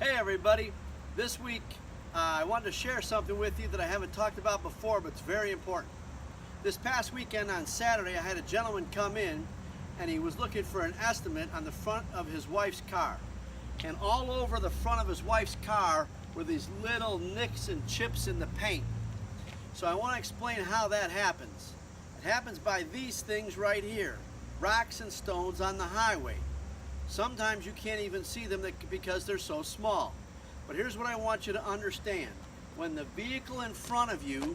Hey everybody, this week I wanted to share something with you that I haven't talked about before, but it's very important. This past weekend on Saturday I had a gentleman come in and he was looking for an estimate on the front of his wife's car. And all over the front of his wife's car were these little nicks and chips in the paint. So I want to explain how that happens. It happens by these things right here, rocks and stones on the highway. Sometimes you can't even see them because they're so small. But here's what I want you to understand. When the vehicle in front of you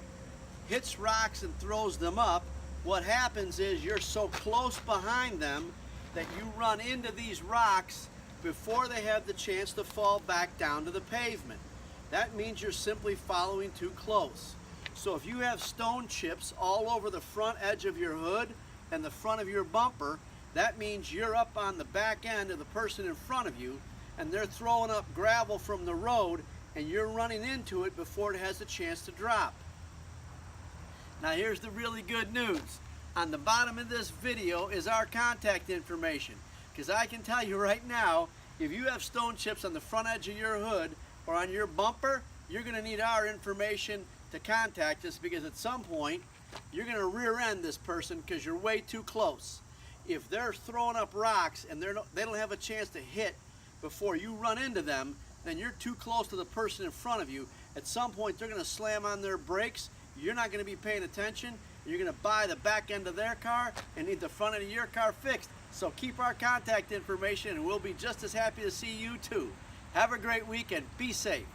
hits rocks and throws them up, what happens is you're so close behind them that you run into these rocks before they have the chance to fall back down to the pavement. That means you're simply following too close. So if you have stone chips all over the front edge of your hood and the front of your bumper, that means you're up on the back end of the person in front of you and they're throwing up gravel from the road and you're running into it before it has a chance to drop. Now here's the really good news. On the bottom of this video is our contact information, because I can tell you right now, if you have stone chips on the front edge of your hood or on your bumper, you're going to need our information to contact us, because at some point you're going to rear end this person because you're way too close. If they're throwing up rocks and they don't have a chance to hit before you run into them, then you're too close to the person in front of you. At some point they're going to slam on their brakes, you're not going to be paying attention, you're going to buy the back end of their car and need the front end of your car fixed. So keep our contact information and we'll be just as happy to see you too. Have a great weekend. Be safe.